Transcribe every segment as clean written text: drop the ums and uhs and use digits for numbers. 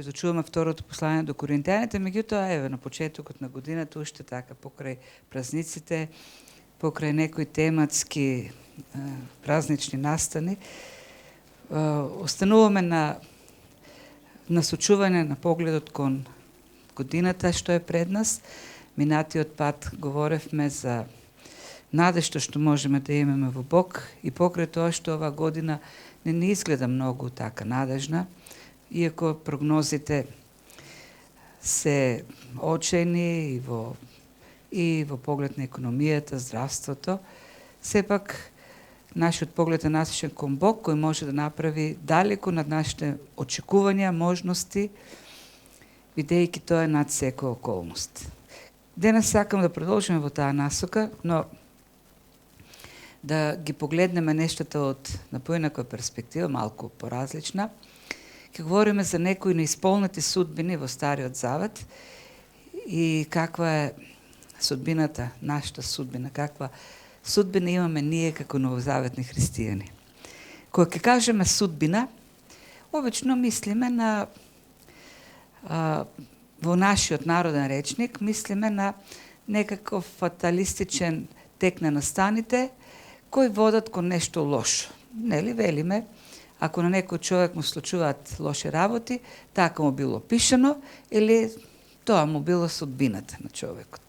изучуваме второто послание до Коринтяните, меѓутоа еве на почетокот на годината уште така покрај празниците, покрај некои тематски празнични настани, остануваме на насочување на погледот кон годината што е пред нас. Минатиот пат говоревме за надежта што можеме да имаме во Бог и покрај тоа што оваа година не изгледа многу така надежна, иако прогнозите се очајни и во поглед на економијата, здравството, сепак нашиот поглед е насочен кон Бог, кој може да направи далеку над нашите очекувања, можности, бидејќи тоа е над секоја околност. Денес сакам да продолжиме во таа насока, но да ги погледнеме нештата од на поинаква перспектива, малку поразлична. Ќе говориме за некои неисполнети судбини во Стариот Завет и каква е судбината, нашата судбина, каква судбина имаме ние како новозаветни христијани. Кога ќе кажеме судбина, обично мислиме на во нашиот народен речник, мислиме на некаков фаталистичен тек на настаните, кои водат кон нешто лошо. Нели велиме, ако на некој човек му случуваат лоши работи, така му било пишано или тоа му било судбината на човекот.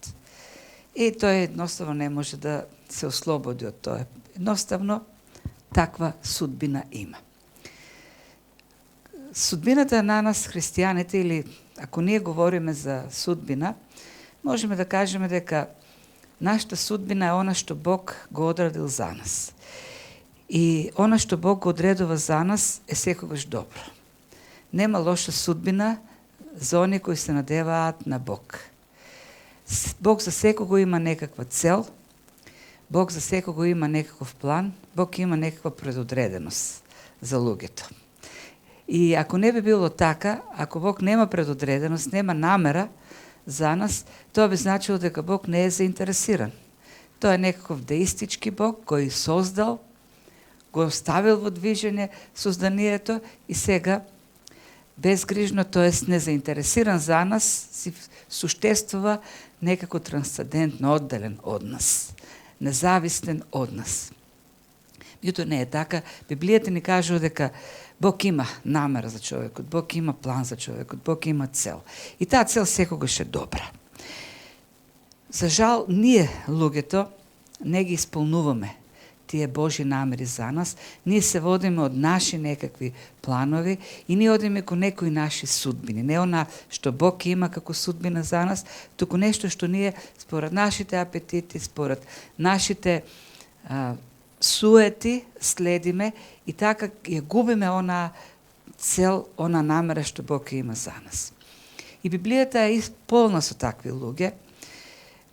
И тој едноставно не може да се ослободи од тоа. Едноставно таква судбина има. Судбината на нас христијаните, или ако ние говориме за судбина, можеме да кажеме дека нашата судбина е она што Бог го одредил за нас. И она што Бог го одредува за нас е секогаш добро. Нема лоша судбина за они кои се надеваат на Бог. Бог за секого има некаква цел, Бог за секого има некаков план, Бог има некаква предодреденост за луѓето. И ако не би било така, ако Бог нема предодреденост, нема намера за нас, тоа би значило дека Бог не е заинтересиран. Тоа е некаков деистички Бог кој создал, го оставил во движење созданието и сега безгрижно, тоест незаинтересиран за нас, си суштествува некако трансцендентно, одделен од нас, независен од нас. Меѓутоа не е така. Библијата ни кажува дека Бог има намера за човекот, Бог има план за човекот, Бог има цел. И таа цел секогаш е добра. За жал, ние, луѓето, не ги исполнуваме тие Божи намери за нас. Ние се водиме од наши некакви планови и ние одиме кон некои наши судбини. Не она што Бог има како судбина за нас, туку нешто што ние според нашите апетити, според нашите суети следиме и така ја губиме она цел, она намера што Бог има за нас. И Библијата е полна со такви луѓе.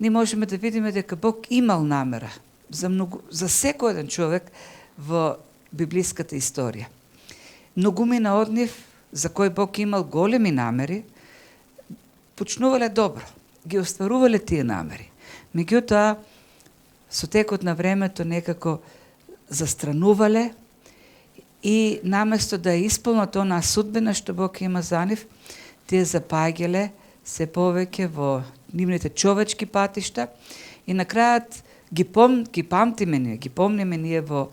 Ние можеме да видиме дека Бог имал намера за секој еден човек во библиската историја. Многумина од нив, за кој Бог имал големи намери, почнувале добро, ги остварувале тие намери. Меѓутоа, со текот на времето некако застранувале и наместо да исполнат онаа судбина што Бог има за нив, тие запаѓале се повеќе во нивните човечки патишта и на крајот ги помниме ние во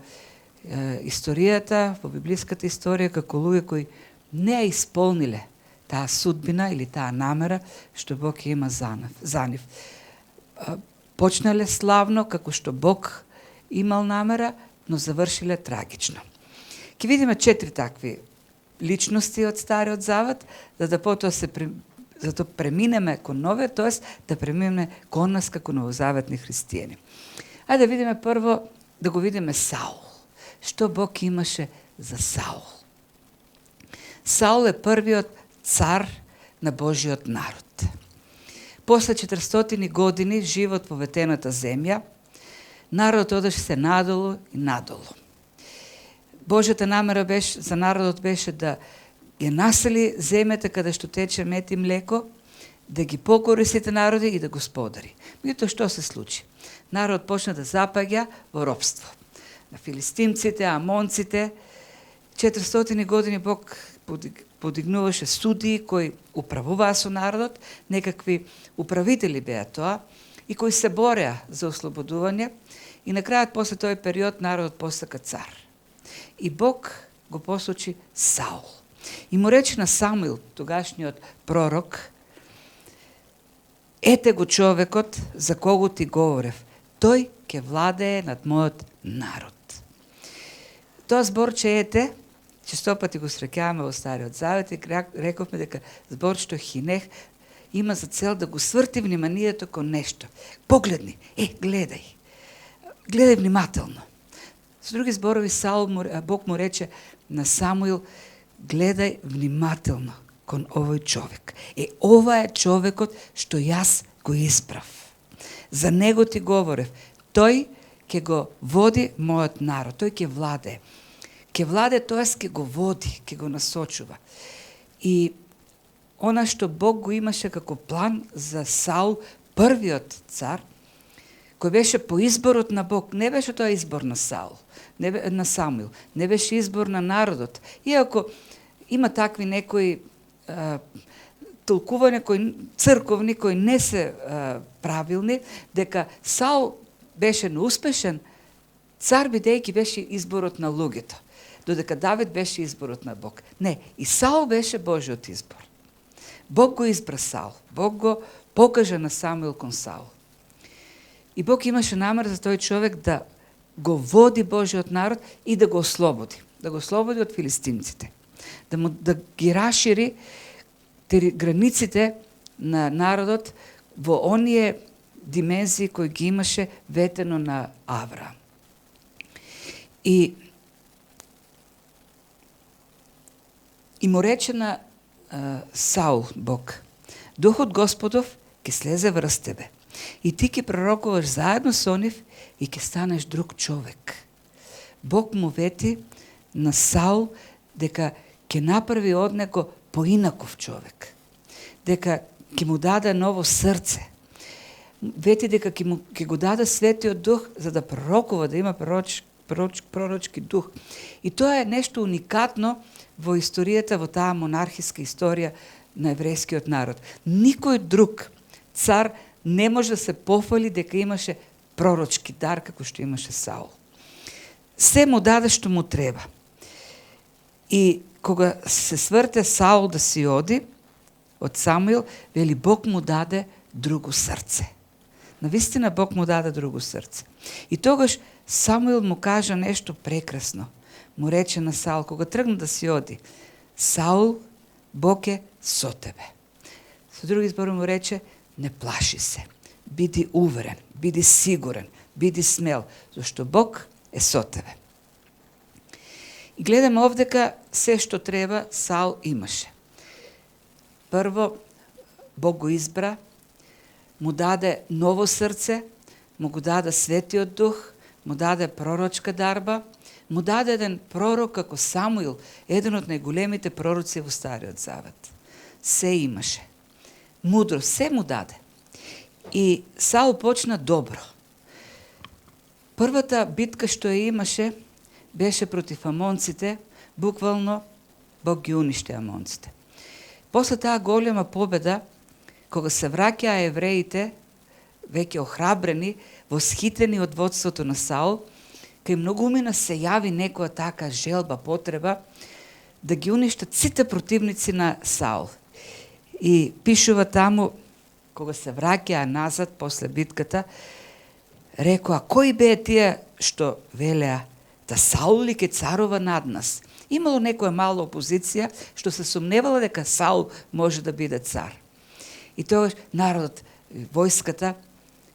историјата, во библиската историја, како луѓе кои не ја исполниле таа судбина или таа намера што Бог има за нив. Почнале славно, како што Бог имал намера, но завршиле трагично. Ќе видиме 4 такви личности од Стариот Завет, за да потоа преминеме кон новиот, тоест да преминеме кон нас како новозаветни христијани. Ајде да видиме прво, да го видиме Саул. Што Бог имаше за Саул? Саул е првиот цар на Божиот народ. После 400 години живот во ветената земја, народот одеше се надолу и надолу. Божјата намера за народот беше да ја насели земјата каде што тече мед и млеко, да ги покори сите народи и да господари. Меѓутоа што се случи? Народ почна да запаѓа во робство. На филистимците, амонците, 400 години Бог подигнуваше судии кои управуваа со народот, некакви управители беа тоа, и кои се бореа за ослободување, и на крајот после тој период народот посака цар. И Бог го посочи Саул. И му рече на Самуил, тогашниот пророк: ете го човекот за кого ти говорев, тој ќе владее над мојот народ. Тоа зборче ете, честопати го среќаваме во Стариот Завет, и рековме дека збор што хинех има за цел да го сврти вниманието кон нешто. Погледни, гледај. Гледај внимателно. Со други зборови, Бог му рече на Самуил: гледај внимателно кон овој човек. Ова е човекот што јас го исправ. За него ти говорев, тој ќе го води мојот народ, тој ќе владее. Ќе владее, тоест ќе го води, ќе го насочува. И она што Бог го имаше како план за Саул, првиот цар, кој беше по изборот на Бог, не беше тоа избор на Саул, на Самуил, не беше избор на народот. Иако има такви некои толкувања црковни кои не се правилни, дека Саул беше неуспешен цар бидејќи беше изборот на луѓето, додека Давид беше изборот на Бог. Не, и Саул беше Божиот избор. Бог го избра Саул, Бог го покажа на Самуил кон Саул. И Бог имаше намер за тој човек да го води Божиот народ и да го ослободи од филистимците, да ги расшири границите на народот во оние димензии кои ги имаше ветено на Авраам. И му рече на Саул Бог: Духот Господов ќе слезе врз тебе и ти ќе пророкуваш заедно со нив и ќе станеш друг човек. Бог му вети на Саул дека ќе направи од него поинаков човек, дека ќе му даде ново срце. Вети дека ќе го даде Светиот Дух за да пророкува, да има пророчки дух. И тоа е нешто уникатно во историјата, во таа монархиска историја на еврејскиот народ. Никој друг цар не може да се пофали дека имаше пророчки дар како што имаше Саул. Се му даде што му треба. И кога се сврте Саул да си оди од Самуил, вели Бог му даде друго срце. Навистина Бог му даде друго срце. И тогаш Самуил му кажа нешто прекрасно. Му рече на Саул, кога тргна да си оди: Саул, Бог е со тебе. Со други збори му рече: не плаши се, биди уверен, биди сигурен, биди смел, зашто Бог е со тебе. И гледаме овдека се што треба Саул имаше. Прво, Бог го избра, му даде ново срце, му го даде Светиот Дух, му даде пророчка дарба, му даде еден пророк како Самуил, еден од најголемите пророци во Стариот Завет. Се имаше. Мудро, се му даде. И Саул почна добро. Првата битка што ја имаше беше против амонците, буквално Бог ги уништи амонците. После таа голема победа, кога се враќаа евреите, веќе охрабрени, восхитени од водството на Саул, кај многумина се јави некоја така желба, потреба да ги уништат сите противници на Саул. И пишува таму, кога се враќаа назад после битката, рекоа: кои беа тие што велеа да Саул ли ке царува над нас? Имало некоја мала опозиција што се сомневала дека Саул може да биде цар. И тогаш народот, војската,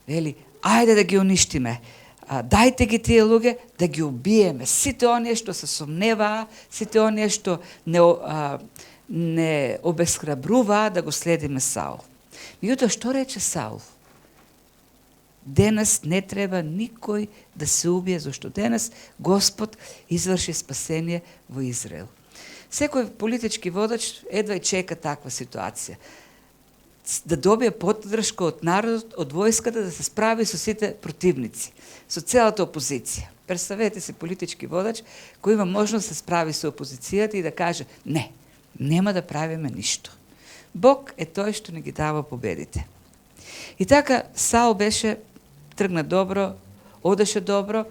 вели: ајде да ги уништиме, дајте ги тие луѓе да ги убиеме. Сите оние што се сомневаа, сите оние што не обесхрабруваа да го следиме Саул. Меѓутоа, што рече Саул? Денес не треба никој да се убие, зашто денес Господ изврши спасение во Израел. Секој политички водач едва и чека таква ситуација. Да добие поддршка од народот, од војската, да се справи со сите противници, со целата опозиција. Представете си политички водач кој има можност да се справи со опозицијата и да каже: не, нема да правиме ништо. Бог е тој што ни ги дава победите. И така Саул тргна добро, одеше добро.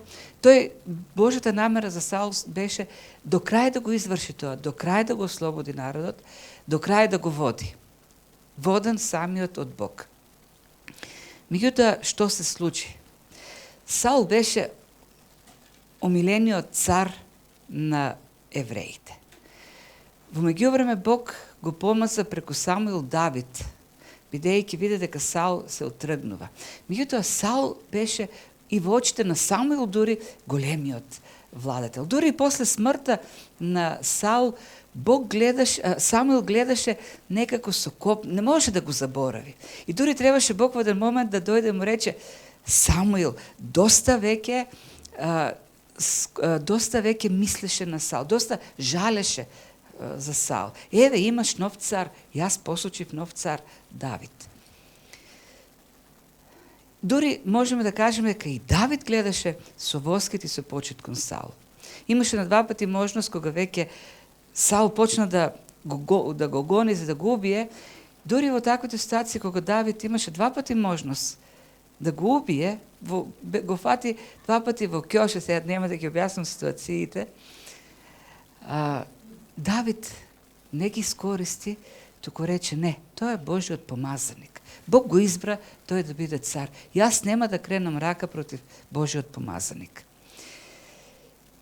Божјата намера за Саул беше до крај да го изврши тоа, до крај да го ослободи народот, до крај да го води. Воден самиот од Бог. Меѓутоа, што се случи? Саул беше омилениот цар на евреите. Во меѓувреме Бог го помаза преку Самуил Давид, бидејќи виде дека Саул се отргнува. Меѓутоа Саул беше и во очите на Самуил дури големиот владетел. Дури и после смртта на Саул, Самуил гледаше некако со коп, не можеше да го заборави. И дури требаше Бог во еден момент да дојде и му рече: Самуил, доста веќе мислеше на Саул, доста жалеше за Саул. Еве, имаш нов цар, јас посочив нов цар Давид. Дури можеме да кажеме дека и Давид гледаше со воскит и со почит кон Саул. Имаше на два пати можност кога веќе Саул почна да го гони за да го убие. Дури во таквите ситуации кога Давид имаше два пати можност да го убие, го фати два пати во кјоше, сега нема да ќе објаснам ситуациите. Давид не ги скористи, туку рече: не, тој е Божиот помазаник. Бог го избра тој да биде цар. Јас нема да кренам рака против Божиот помазаник.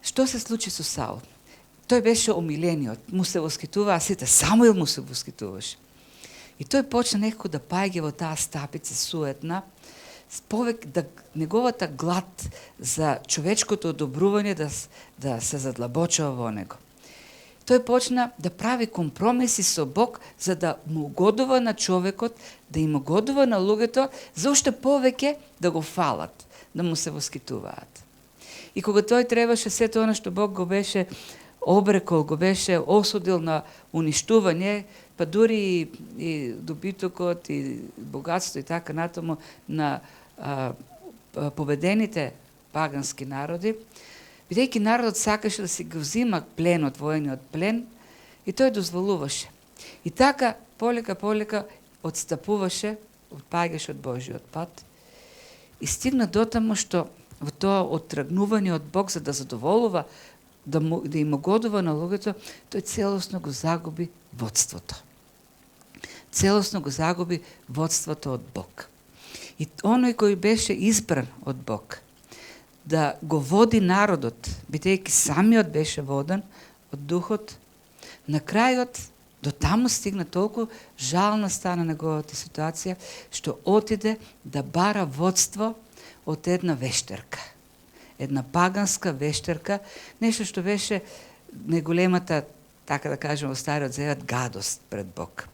Што се случи со Саул? Тој беше омилениот, му се воскитуваа сите, Самуил му се воскитуваше. И тој почна некако да паѓа во таа стапица суетна, неговата глад за човечкото одобрување да се задлабочува во него. Тој почна да прави компромиси со Бог за да му угодува на човекот, да им угодува на луѓето, за уште повеќе да го фалат, да му се воскитуваат. И кога тој требаше сето она што Бог го беше обрекол, го беше осудил на уништување, па дури и добитокот и богатство и така натаму на победените пагански народи, бидејќи народот сакаше да си го взима пленот, војниот плен, и тој дозволуваше. И така полека отстапуваше, отпаѓаше од Божиот пат и стигна дотаму што во тоа оттргнување од Бог за да задоволува, да им угодува на луѓето, тој целосно го загуби водството. Целосно го загуби водството од Бог. И оној кој беше избран од Бог да го води народот, бидејќи самиот беше воден од Духот, на крајот до таму стигна, толку жална стана неговата ситуација, што отиде да бара водство од една вештерка. Една паганска вештерка, нешто што беше најголемата, така да кажем, во Стариот Завет, гадост пред Бог.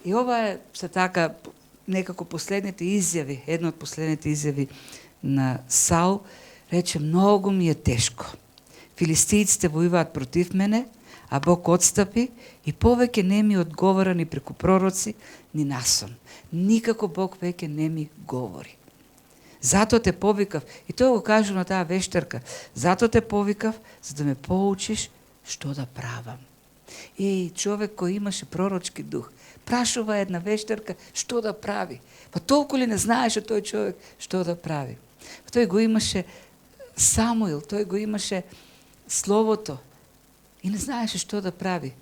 И ова е се така некако последните изјави, една од последните изјави на Саул, рече: многу ми е тешко. Филистијците војуваат против мене, а Бог отстапи и повеќе не ми одговара ни преку пророци, ни насон. Никако Бог веќе не ми говори. Затоа те повикав, и тој го кажа на таа вештерка: затоа те повикав, за да ме поучиш што да правам. И човек кој имаше пророчки дух, прашува една вештерка што да прави. Па толку ли не знаеше тој човек што да прави? Тој го имаше Самуил, тој го имаше Словото и не знаеше што да прави.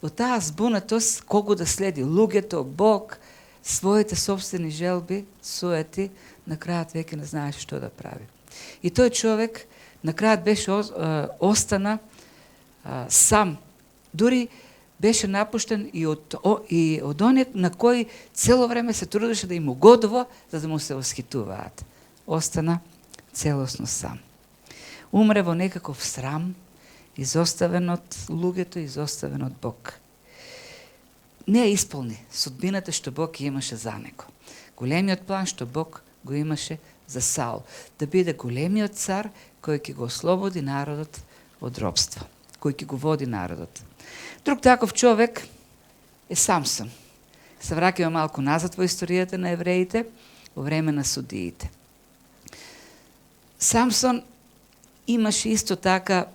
Во таа збунатост кого да следи? Луѓето, Бог, своите собствени желби, суети, на крајот веќе не знаеше што да прави. И тој човек на крајот беше остана сам. Дури беше напуштен и од оние на кои цело време се трудеше да им угодува, за да му се восхитуваат. Остана целосно сам. Умре во некаков срам, изоставен од луѓето, изоставен од Бог. Не ја исполни судбината што Бог имаше за него. Големиот план што Бог го имаше за Саул, да биде големиот цар кој ќе го ослободи народот од робство, кој ќе го води народот. Друг таков човек е Самсон. Се враќаме малку назад во историјата на евреите, во време на судиите. Самсон имаше исто така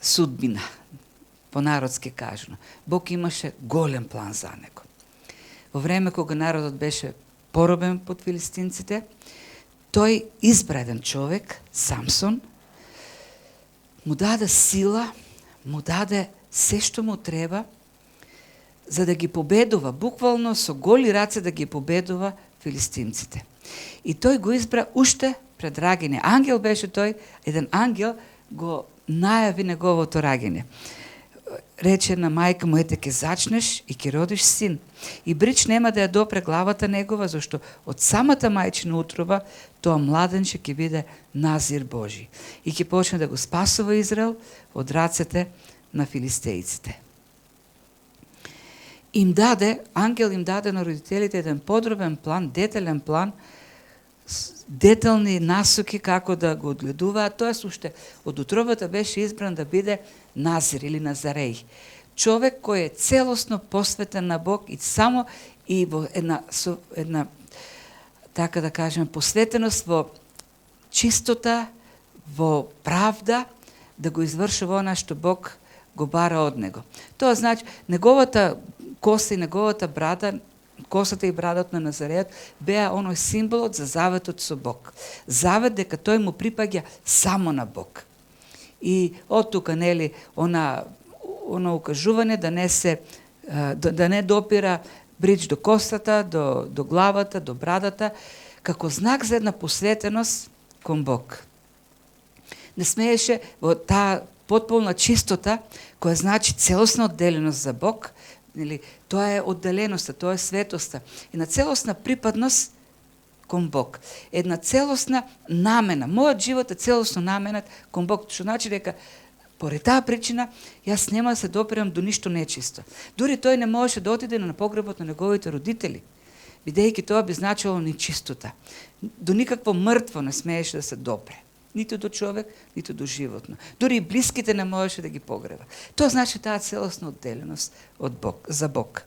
судбина. по-народски кажано. Бог имаше голем план за него. Во време кога народот беше поробен под филистинците, тој избра еден човек, Самсон, му даде сила, му даде се што му треба, за да ги победува, буквално со голи раце да ги победува филистинците. И тој го избра уште пред раѓање. Ангел беше тој, еден ангел го најави неговото раѓање. Рече на мајка му, ете, ке зачнеш и ке родиш син. И брич нема да ја допре главата негова, зашто од самата мајчина утроба тоа младенче ќе биде назир Божи. И ќе почне да го спасува Израел од рацете на филистејците. Ангел им даде на родителите еден подробен план, детелен план, детални насоки како да го одгледуваат. Тоа уште од утробата беше избран да биде Назир или Назареј. Човек кој е целосно посветен на Бог и само и во една така да кажем посветеност во чистота, во правда, да го извршува она што Бог го бара од него. Тоа значи неговата коса и неговата брада, косата и брадот на Назарејот беа оној символот за заветот со Бог. Завет дека тој му припаѓа само на Бог. И од тука, нели, она укажување да не допира брич до косата, до главата, до брадата, како знак за една посветеност кон Бог. Не смееше во таа потполна чистота, која значи целосна одделеност за Бог, нели, тоа е одделеноста, тоа е светоста. Една целосна припадност кон Бог. Една целосна намена. Мојот живот е целосно наменат кон Бог, што значи дека поради таа причина јас нема да се допирам до ништо нечисто. Дури тој не можеше да отиде на погребот на неговите родители, бидејќи тоа би значило нечистота. До никакво мртво не смееше да се допре. Ниту до човек, ниту до животно. Дури и блиските не можеше да ги погреба. Тоа значи таа целосна одделеност од Бог, за Бог.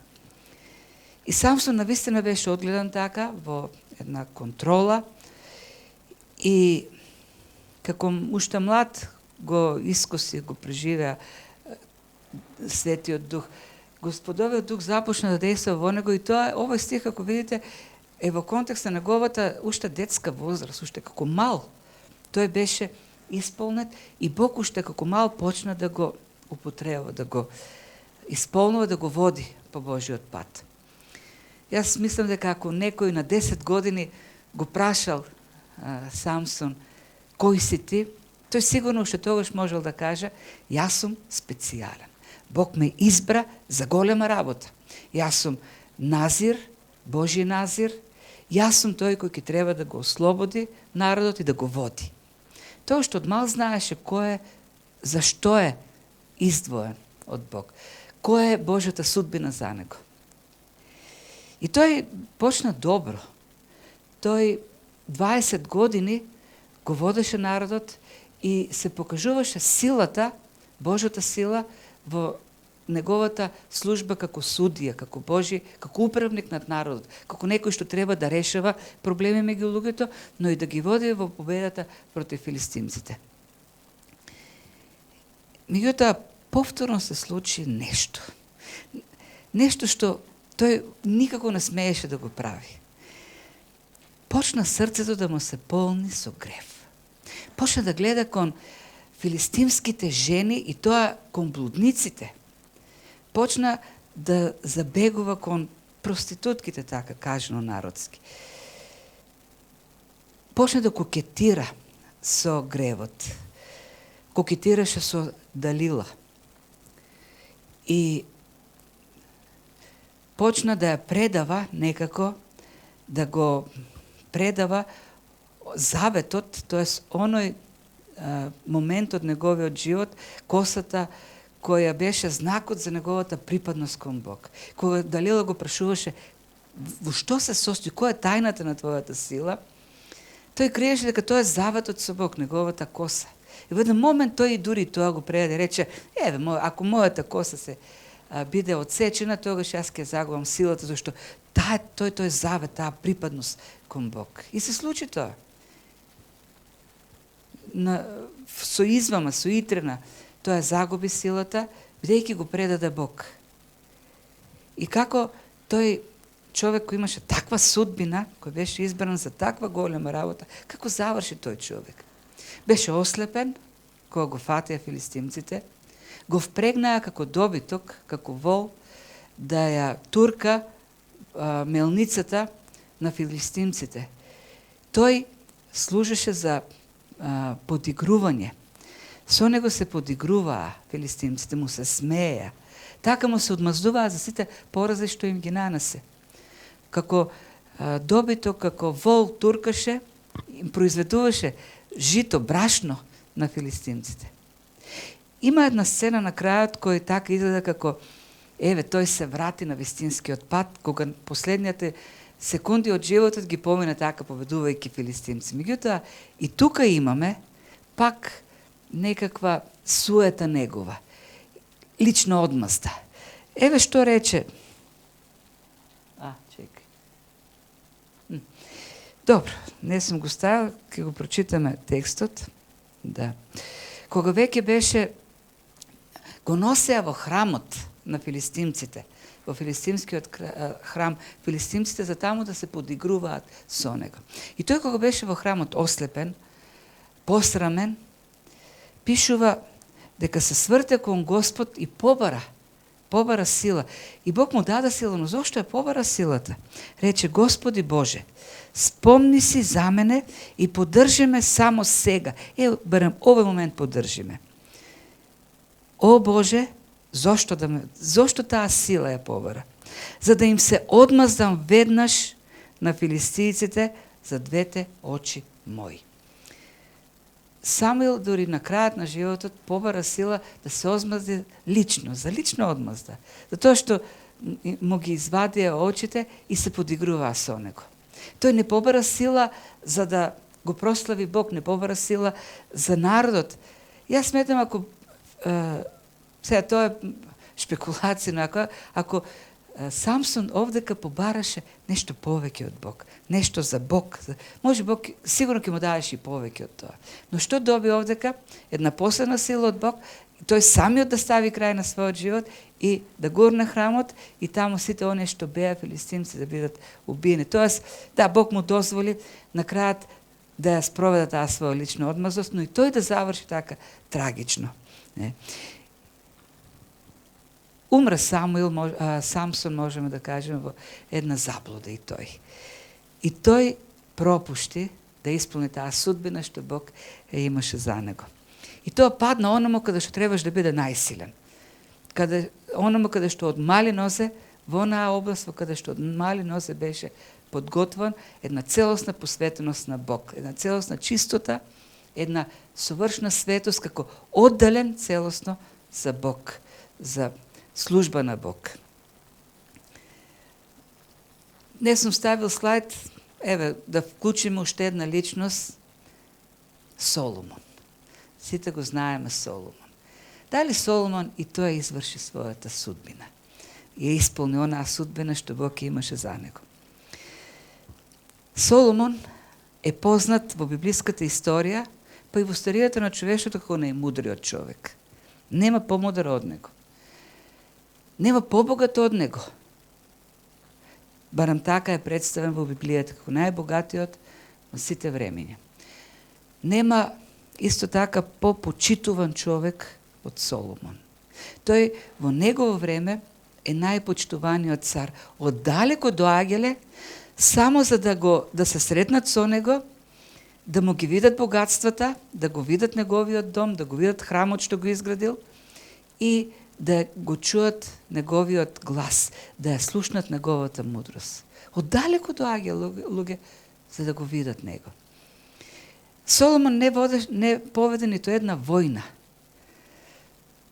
И Самсон навистина беше одгледан така во една контрола и како уште млад го искуси, го преживеа Светиот Дух. Господовиот Дух започна да дејства во него и тоа, овој стих, како видите, е во контекст на неговата уште детска возраст, уште како мал. Тој беше исполнет и Бог уште како мал почна да го употреба, да го исполнува, да го води по Божиот пат. Јас мислам дека ако некој на 10 години го прашал Самсон, кој си ти, тој сигурно уште тогаш можел да каже, јас сум специјален. Бог ме избра за голема работа. Јас сум назир, Божи назир, јас сум тој кој ќе треба да го ослободи народот и да го води. Тоа што од мал знаеше кој е, зашто е издвоен од Бог, која е Божјата судбина за него. И тој почна добро. Тој 20 години го водеше народот и се покажуваше силата, Божјата сила во неговата служба како судија, како Божи, како управник над народот, како некој што треба да решава проблеми меѓу луѓето, но и да ги води во победата против филистимците. Меѓутоа, повторно се случи нешто. Нешто што тој никако не смееше да го прави. Почна срцето да му се полни со грев. Почна да гледа кон филистимските жени и тоа кон блудниците. Почна да забегува кон проститутките, така кажано народски. Почна да кокетира со гревот. Кокетираше со Далила. И почна да ја предава некако, да го предава заветот, тоест оној момент од неговиот живот, косата која беше знакот за неговата припадност кон Бог. Кога Далила го прашуваше во што се состои, која е тајната на твојата сила, тој криеше дека тоа е заветот со Бог, неговата коса. И во еден момент тој и дури тоа го предаде, рече, ако мојата коса се биде одсечена, тогаш јас ќе загубам силата, зашто тој завет, таа припадност кон Бог. И се случи тоа. Со извама, со итрена, тоа загуби силата бидејќи го предаде Бог. И како тој човек кој имаше таква судбина, кој беше избран за таква голема работа, како заврши тој човек? Беше ослепен, кога го фатија филистимците, го впрегнаа како добиток, како вол, да ја турка мелницата на филистимците. Тој служеше за подигрување. Со него се подигруваа филистимците, му се смееа. Така му се одмаздуваа за сите порази што им ги нанесе. Како добиток, како вол туркаше, им произведуваше жито, брашно на филистимците. Има една сцена на крајот кој така изгледа како тој се врати на вистинскиот пат, кога последните секунди од животот ги помина така победувајќи филистимци. Меѓутоа и тука имаме пак некаква суета негова, лична одмазда. Што рече. Чекај. Добро, не сум го ставил, ќе го прочитаме текстот. Да. Кога веќе беше, го носеа во храмот на филистимците, во филистимскиот храм, филистимците за таму да се подигруваат со него. И тој кога беше во храмот ослепен, посрамен, пишува дека се сврте кон Господ и побара сила. И Бог му даде сила, но зошто ја побара силата? Рече: Господи Боже, спомни си за мене и поддржи ме само сега. Барем овој момент поддржи ме. О Боже, зошто таа сила ја побара? За да им се одмаздам веднаш на филистијците за двете очи мои. Самуил дори на крајот на животот побара сила да се одмазди лично, за лична одмазда. Затоа што му ги извадија очите и се подигруваа со него. Тој не побара сила за да го прослави Бог, не побара сила за народот. Јас сметам ако сега тоа е шпекулација, но ако Самсон овдека побараше нешто повеќе од Бог, нешто за Бог, може Бог сигурно ќе му даеше и повеќе од тоа. Но што доби овдека? Една последна сила од Бог, тој самиот да стави крај на својот живот и да гурне храмот и таму сите оние што беа филистимци да бидат убиени. Тоест, да, Бог му дозволи на крајот да ја спроведе таа своја лична одмазност, но и тој да заврши така трагично. Умра Самсон, можеме да кажеме, во една заблуда и тој. И тој пропушти да исполни таа судбина што Бог имаше за него. И тоа падна оному каде што требаш да биде најсилен. Оному каде што од мали нозе, во онаа област во каде што од мали нозе беше подготвен една целосна посветеност на Бог, една целосна чистота, една совршна светост како оддален целосно за Бог, за служба на Бог. Не сум ставил слайд, да вклучиме уште една личност, Соломон. Сите го знаеме Соломон. Дали Соломон и тој изврши својата судбина? И ја исполни онаа судбина што Бог имаше за него. Соломон е познат во библиската историја, па и во историјата на човештвото како најмудриот човек. Нема помудар од него. Нема побогат од него. Барам така е представен во Библијата како најбогатиот во сите времиња. Нема исто така попочитуван човек од Соломон. Тој во негово време е најпочитуваниот цар. Оддалеко доаѓале само за да се сретнат со него, да му ги видат богатствата, да го видат неговиот дом, да го видат храмот што го изградил и да го чуат неговиот глас, да ја слушнат неговата мудрост. Оддалеко доаѓа луѓе за да го видат него. Соломон не поведе ниту една војна.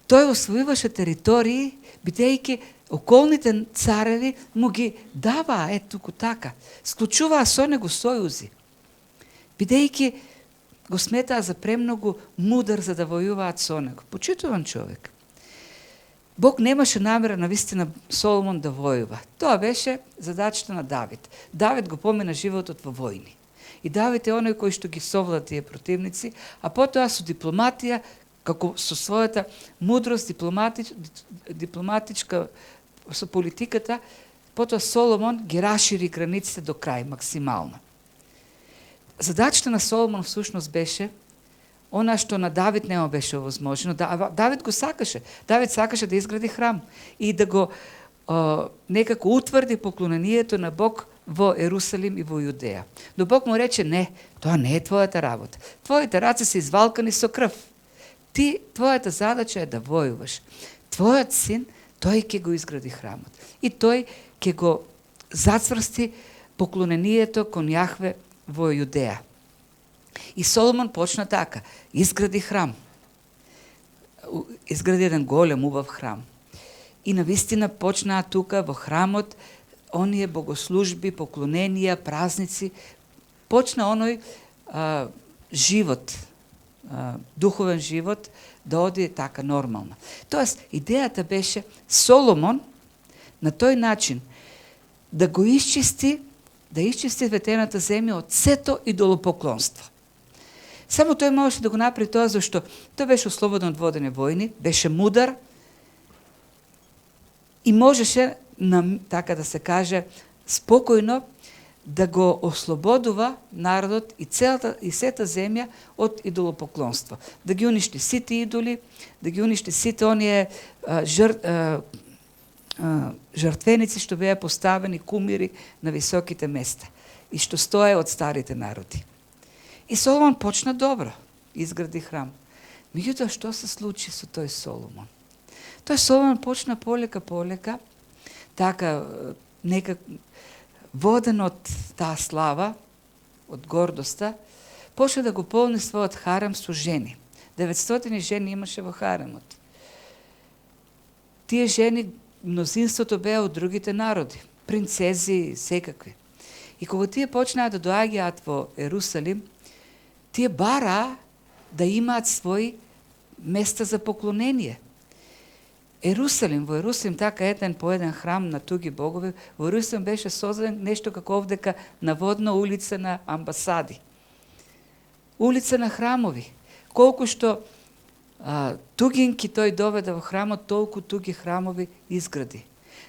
Тој освојуваше територии, бидејќи околните цареви му ги даваа туку така, склучуваа со него сојузи, бидејќи го сметаа за премногу мудар за да војуваат со него. Почитуван човек. Бог немаше намера на вистина Соломон да војува. Тоа беше задачата на Давид. Давид го помина животот во војни. И Давид е оној кој што ги совлада тие противници, а потоа со дипломатија како со својата мудрост, дипломатичка, со политиката, потоа Соломон ги расшири границите до крај, максимално. Задачата на Соломон всушност беше она што на Давид нема беше овозможено. Давид го сакаше. Давид сакаше да изгради храм и да го некако утврди поклонението на Бог во Ерусалим и во Јудеја. Но Бог му рече, не, тоа не е твојата работа. Твоите раце се извалкани со крв. Твојата задача е да војуваш. Твојот син, тој ќе го изгради храмот. И тој ќе го зацврсти поклонението кон Јахве во Јудеја. И Соломон почна така, изгради храм. Изгради еден голем, убав храм. И навистина почнаа тука во храмот оние богослужби, поклоненија, празници. Почна оној живот, духовен живот, да оди така нормално. Тоест, идејата беше Соломон на тој начин да го исчисти, да исчисти ветената земја од сето идолопоклонство. Само тој можеше да го направи тоа, зашто тој беше ослободен од водене војни, беше мудар и можеше, така да се каже, спокојно да го ослободува народот и сета земја од идолопоклонство. Да ги уништи сите идоли, да ги уништи сите оние жртвеници што беа поставени, кумири на високите места и што стое од старите народи. И Соломон почна добро, изгради храм. Меѓутоа, што се случи со тој Соломон? Тој Соломон почна полека, така некак воден од таа слава, од гордоста, почна да го полни својот харем со жени. 900 жени имаше во харемот. Тие жени, мнозинството беа од другите народи, принцези, секакви. И кога тие почнаа да доаѓаат во Ерусалим, тие бараа да имаат своји места за поклонение. Во Ерусалим така еден по еден храм на туги богови, во Ерусалим беше создаден нешто како овдека наводна улица на амбасади. Улица на храмови. Колку што тугинки тој доведе во храмот, толку туги храмови изгради.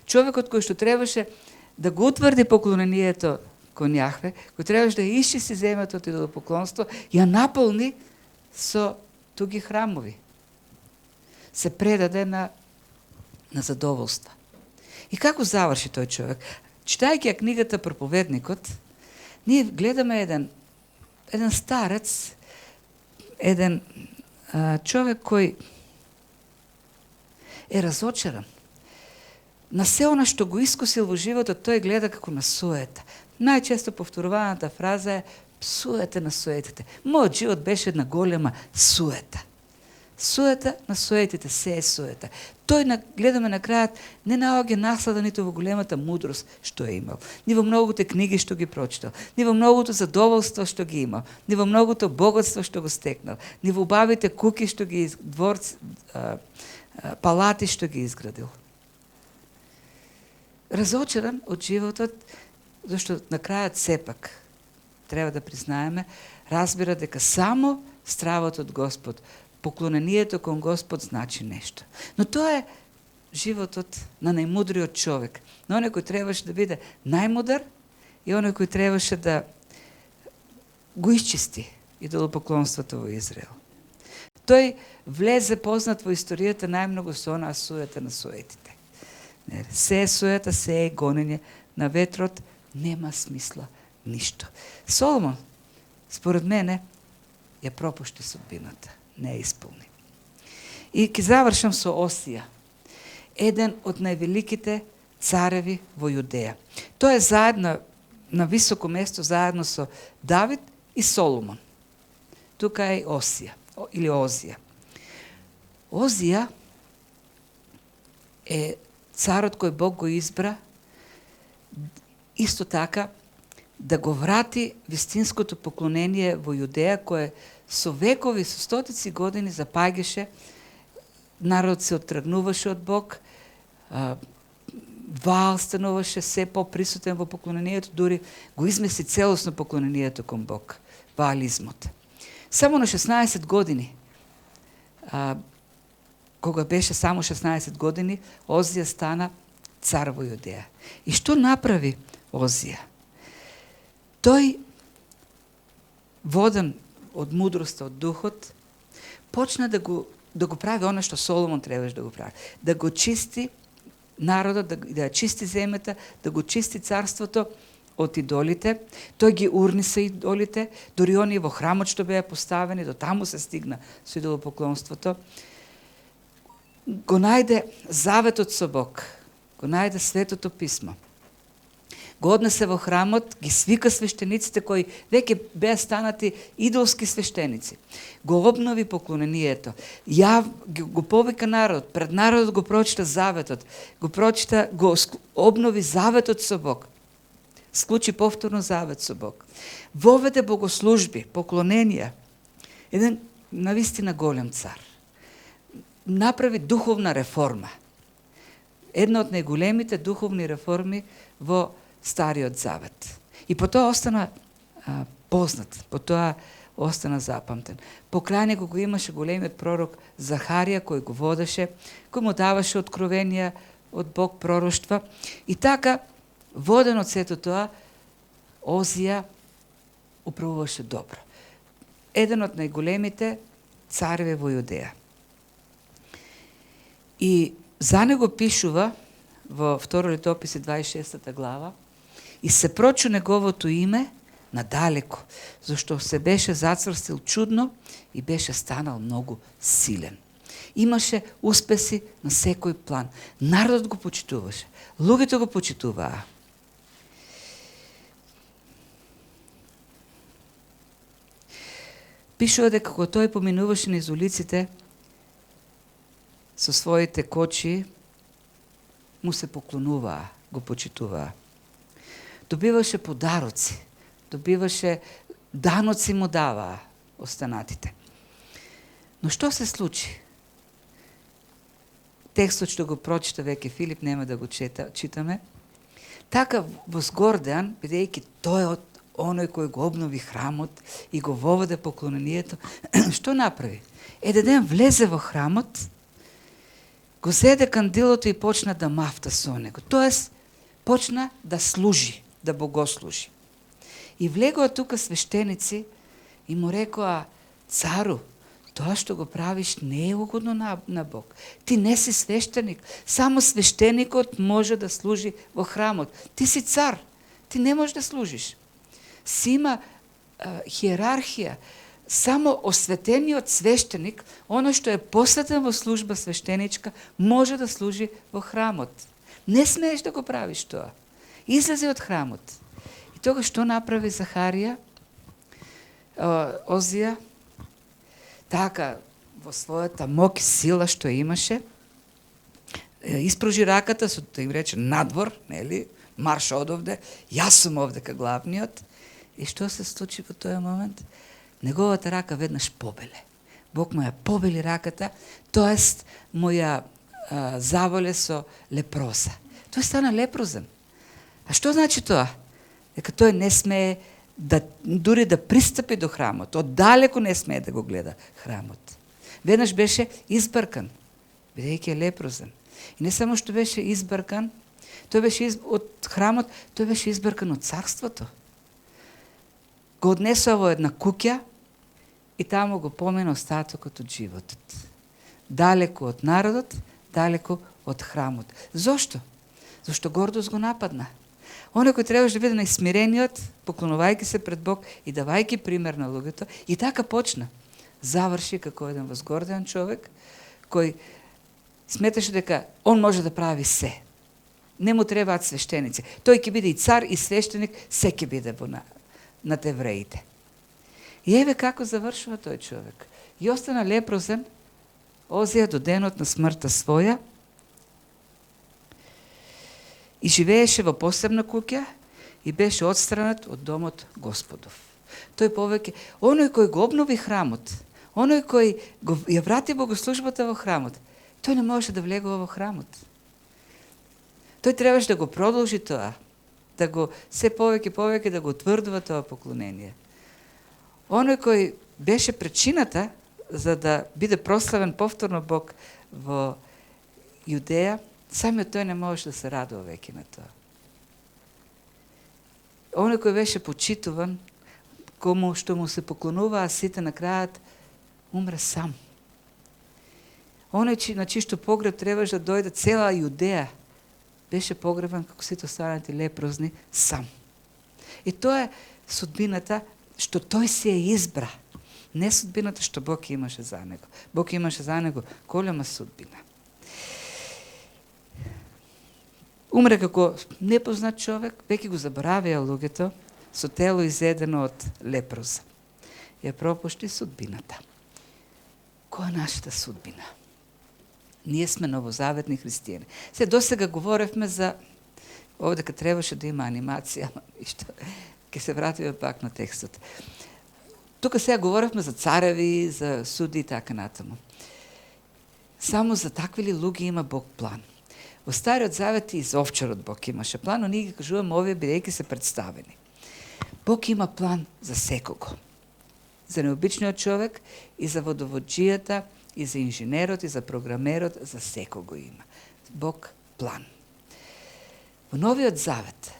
Човекот кој што требаше да го утврди поклонението кон Јахве, кој требаше да исчисти земјата од идолопоклонство, ја наполни со туги храмови. Се предаде на задоволства. И како заврши тој човек? Читајќи ја книгата Проповедникот, ние гледаме еден старец, еден човек кој е разочаран. На се она што го искусил во животот, тој гледа како на суета. Најчесто повторуваната фраза е суета на суетите. Мојот живот беше една голема суета. Суета на суетите, се е суета. Тој гледаме на крајот не наоѓа наслада ниту во големата мудрост што е имал, ни во многуте книги што ги прочитал, ни во многуто задоволство што ги имал, ни во многуто богатство што го стекнал, ни во убавите куки што ги палати што ги изградил. Разочаран од животот, зашто на крајот сепак треба да признаеме, разбира дека само стравот од Господ, поклонението кон Господ значи нешто. Но тоа е животот на најмудриот човек, на оној кој требаше да биде најмудар и оној кој требаше да го исчисти идолопоклонството во Израел. Тој влезе познат во историјата најмногу со онаа суета на суетите. Се е суета, се е гонење на ветрот, нема смисла ништо. Соломон, според мене, ја пропушти судбината, не ја исполни. И ќе завршам со Осија, еден од највеликите цареви во Јудеја. Тој е заедно на високо место заедно со Давид и Соломон. Тука е Осија или Озија. Озија е царот кој Бог го избра исто така да го врати вистинското поклонение во Јудеја, кое со векови, со стотици години запаѓаше, народ се оттргнуваше од Бог, Ваал стануваше се поприсутен во поклонението, дури го измеси целосно поклонението кон Бог, ваализмот. Само на 16 години кога беше само 16 години, Озија стана цар во Јудеја. И што направи Озија? Тој, воден од мудроста, од духот, почна да го прави оно што Соломон требаше да го прави. Да го чисти народот, да ја чисти земјата, да го чисти царството од идолите. Тој ги урни се идолите, дори они во храмот што беа поставени, до таму се стигна со идолопоклонството. Го најде заветот со Бог, го најде Светото писмо. Го однесе во храмот, ги свика свештениците кои веќе беа станати идолски свештеници. Го обнови поклонението. Го повика народ, пред народот го прочита заветот, го обнови заветот со Бог. Склучи повторно завет со Бог. Воведе богослужби, поклоненија. Еден навистина голем цар. Направи духовна реформа. Една од најголемите духовни реформи во Стариот Завет. И по тоа остана познат, по тоа остана запамтен. Покрај него го имаше големиот пророк Захарија, кој го водеше, кој му даваше откровенија од Бог, пророштва. И така, воден од сето тоа, Озија управуваше добро. Еден од најголемите цареве во Јудеја. И за него пишува во Второ летописи 26 глава: и се прочу неговото име надалеко, зашто се беше зацврстил чудно и беше станал многу силен. Имаше успеси на секој план. Народот го почитуваше, луѓето го почитуваа. Пишува дека кога тој поминуваше низ улиците со своите кочи, му се поклонуваа, го почитуваа. Добиваше подароци, добиваше даноци, му даваа останатите. Но што се случи? Текстот што го прочита веќе Филип, нема да го читаме. Така возгордеан, бидејќи тој е оној кој го обнови храмот и го воведе поклонението, што направи? Еден ден влезе во храмот, го зеде кандилото и почна да мафта со него. Тоест, почна да служи, да богослужи. И влегоа тука свештеници и му рекоа: цару, тоа што го правиш не е угодно на Бог. Ти не си свештеник. Само свештеникот може да служи во храмот. Ти си цар. Ти не можеш да служиш. Си има хиерархија. Само осветениот свештеник, оно што е посветен во служба свештеничка, може да служи во храмот. Не смееш да го правиш тоа. Излезе од храмот. И тога што направи Захарија? Озија, така, во својата мок и сила што имаше, испружи раката, со да им рече надвор, нели, марш одовде, јас сум овдека главниот. И што се случи во тој момент? Неговата рака веднаш побеле. Бог му ја побели раката, тоест му ја заволе со лепроза. Тој стана лепрозен. А што значи тоа? Дека тој не смее дури да пристапи до храмот. Оддалеку не смее да го гледа храмот. Веднаш беше избркан, бидејќи е лепрозен. И не само што беше избркан, тој беше од храмот, тој беше избркан од царството. Го однесува во една куќа и таму го помина остатокот од животот. Далеку од народот, далеку од храмот. Зошто? Зошто гордост го нападна. Оној кој требаше да биде најсмирениот, поклонувајќи се пред Бог и давајќи пример на луѓето, и така почна. Заврши како еден возгорден човек, кој сметаше дека он може да прави се. Не му требаат свештеници. Тој ќе биде и цар, и свештеник, се ќе биде над евреите. И еве како завршува тој човек. И остана лепрозен, Озија до денот на смртта своја, и живееше во посебна куќа и беше отстранат од домот Господов. Тој повеќе, оној кој го обнови храмот, оној кој ја врати богослужбата во храмот, тој не можеше да влегува во храмот. Тој требаше да го продолжи тоа, да го се повеќе да го утврдува тоа поклонение. Оној кој беше причината за да биде прославен повторно Бог во Јудеја, самиот тој не можеше да се радува веќе на тоа. Оној кој беше почитуван, кому што му се поклонуваа сите, на крајот умре сам. Оној на чишто погреб требаше да дојде цела Јудеја, беше погребан како сите останати лепрозни сам. И тоа е судбината што тој се избра. Не судбината што Бог имаше за него. Бог имаше за него голема судбина. Умре како непознат човек, веќе го заборавија луѓето, со тело изедено од лепроза. Ја пропушти судбината. Која е нашата судбина? Ние сме новозаветни христијани. Се досега говоревме за овде кога требаше да има анимација, ништо. Ке се вратиме пак на текстот. Тука сега говоревме за цареви, за суди и така натаму. Само за такви ли луѓе има Бог план? Во Стариот Завет и за овчарот Бог имаше план, но ние ги кажуваме овие бидејќи се представени. Бог има план за секого. За необичниот човек и за водоводжијата, и за инженерот, и за програмерот, за секого има. Бог план. Во Новиот Завет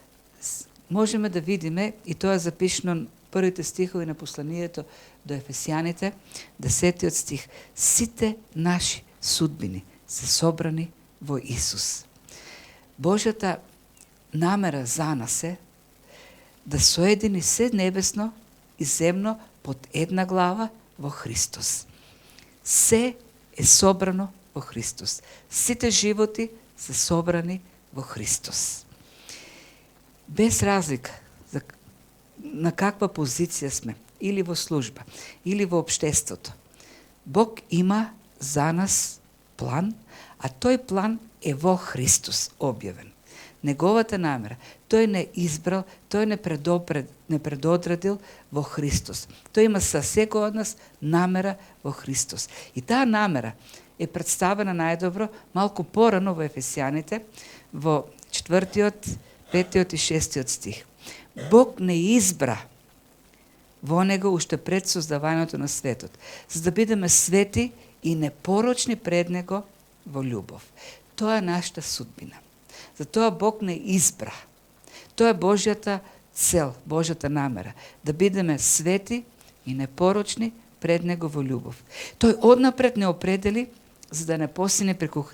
можеме да видиме, и тоа е запишено првите стихови на посланието до Ефесијаните, 10 стих. Сите наши судбини се собрани во Исус. Божјата намера за нас е да соедини се небесно и земно под една глава во Христос. Се е собрано во Христос. Сите животи се собрани во Христос. Без разлика на каква позиција сме, или во служба, или во општеството. Бог има за нас план, а тој план е во Христос објавен. Неговата намера, тој не избрал, тој не предодредил во Христос. Тој има за секој од нас намера во Христос. И таа намера е представена најдобро малку порано во Ефесијаните, во 4, 5 и 6 стих. Бог не избра во него уште пред создавањето на светот, за да бидеме свети и непорочни пред него во љубов. Тоа е нашата судбина. Затоа Бог не избра. Тоа е Божјата цел, Божјата намера, да бидеме свети и непорочни пред него во љубов. Тој однапред не определи за да не посине преку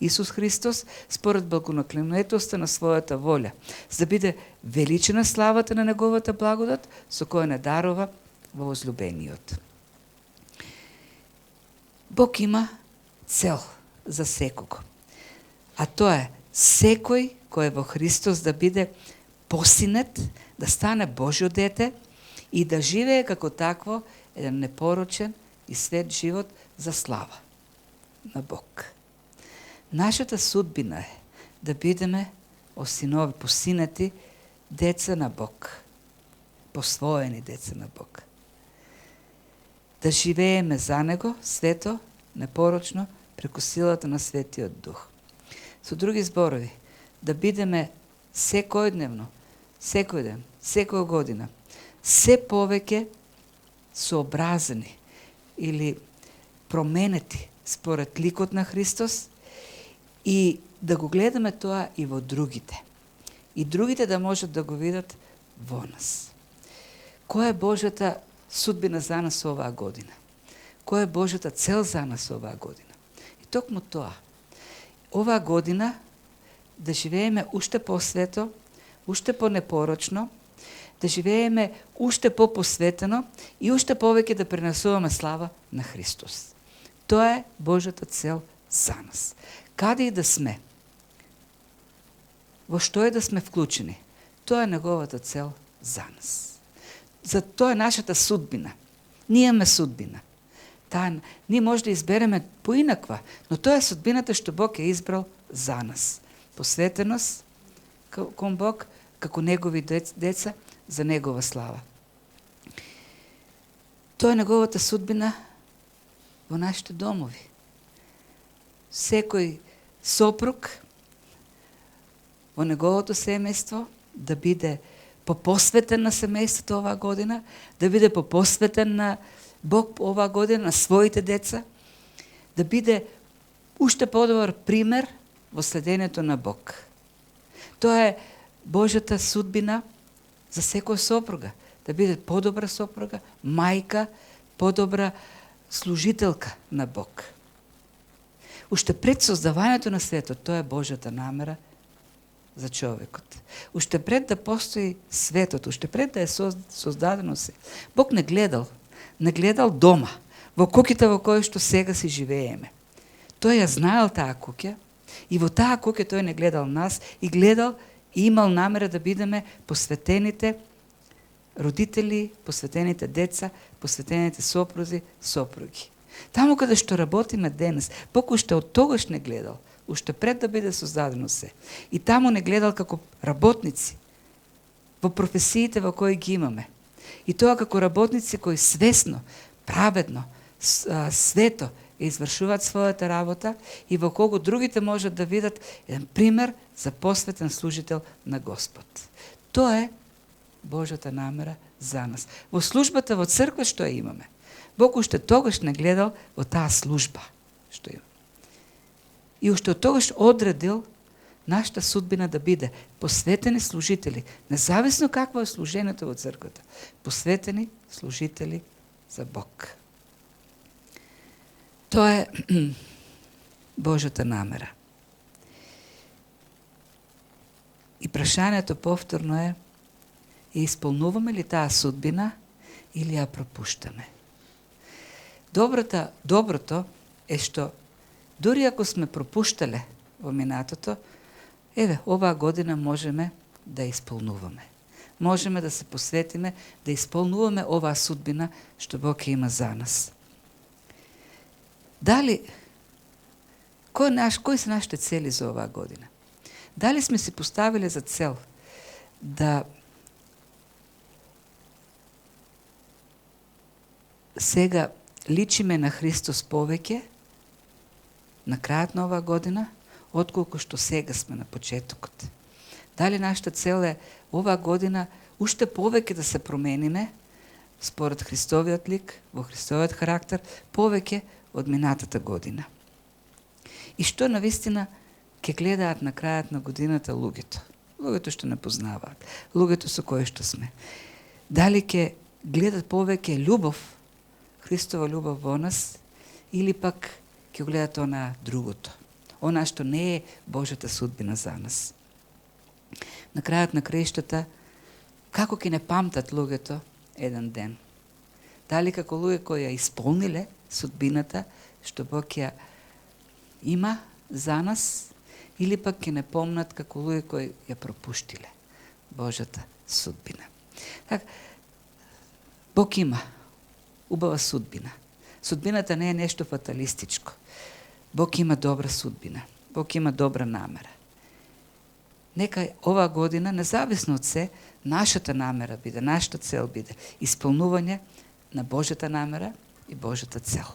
Исус Христос според благонаклонетоста на својата волја, за да биде величена славата на неговата благодат со која не дарува во возлюбениот. Бог има цел за секого, а тоа е секој кој е во Христос да биде посинет, да стане Божјо дете и да живее како такво еден непорочен и свет живот за слава на Бог. Нашата судбина е да бидеме осинови, посинети деца на Бог, посвоени деца на Бог. Да живееме за Него, свето, непорочно, преку силата на Светиот Дух. Со други зборови, да бидеме секојдневно, секој ден, секоја година, се повеќе сообразени или променети според ликот на Христос и да го гледаме тоа и во другите. И другите да можат да го видат во нас. Која е Божјата судбина за нас оваа година? Која е Божјата цел за нас оваа година? И токму тоа. Оваа година да живееме уште посвето, уште понепорочно, да живееме уште попосветено и уште повеќе да пренесуваме слава на Христос. Тоа е Божјата цел за нас. Каде и да сме, во што е да сме вклучени, тоа е неговата цел за нас. За тоа е нашата судбина. Ние имаме судбина. Ние може да избереме поинаква, но тоа е судбината што Бог е избрал за нас. Посветеност кон Бог, како негови деца, за негова слава. Тоа е неговата судбина во нашите домови. Секој сопруг во неговото семејство да биде попосветен на семејството оваа година, да биде попосветен на Бог оваа година на своите деца да биде уште подобар пример во следењето на Бог. Тоа е Божјата судбина за секоја сопруга. Да биде подобра сопруга, мајка, подобра служителка на Бог. Уште пред создавањето на светот, тоа е Божјата намера за човекот. Уште пред да постои светот, уште пред да е создадено се, Бог не гледал дома, во куќата во која што сега си живееме. Тој ја знаел таа куќа и во таа куќа тој не гледал нас и гледал и имал намера да бидеме посветените родители, посветените деца, посветените сопруги. Таму каде што работиме денес, Бог уште од тогаш не гледал, уште пред да биде создадено се. И таму не гледал како работници во професиите во кои ги имаме. И тоа како работници кои свесно, праведно, свето извршуваат својата работа и во кого другите можат да видат еден пример за посветен служител на Господ. Тоа е Божјата намера за нас. Во службата во црква што ја имаме, Бог уште тогаш не гледал во таа служба што имаме. И уште од тогаш одредил нашата судбина да биде посветени служители, независно какво е служењето во црквата, посветени служители за Бог. Тоа е Божјата намера. И прашањето повторно е: ја исполнуваме ли таа судбина или ја пропуштаме? Доброто е што дури ако сме пропуштале во минатото, оваа година можеме да исполнуваме. Можеме да се посветиме, да исполнуваме оваа судбина што Бог има за нас. Кои се нашите цели за оваа година? Дали сме си поставиле за цел да сега личиме на Христос повеќе на крајот на оваа година, отколку што сега сме на почетокот? Дали нашата цел е оваа година уште повеќе да се промениме според Христовиот лик, во Христовиот характер, повеќе од минатата година? И што навистина ќе гледаат на крајот на годината луѓето што не познаваат, луѓето со кои што сме? Дали ќе гледат повеќе љубов, Христова љубов во нас, или пак ќе гледат она другото, она што не е Божјата судбина за нас? На крајот на краиштата, како ќе не памтат луѓето еден ден? Дали како луѓе кои ја исполниле судбината што Бог ја има за нас, или пак ќе не помнат како луѓе кои ја пропуштиле Божјата судбина? Така, Бог има убава судбина. Судбината не е нешто фаталистичко. Бог има добра судбина. Бог има добра намера. Нека оваа година, независно од се, нашата намера биде, нашата цел биде исполнување на Божјата намера и Божјата цел.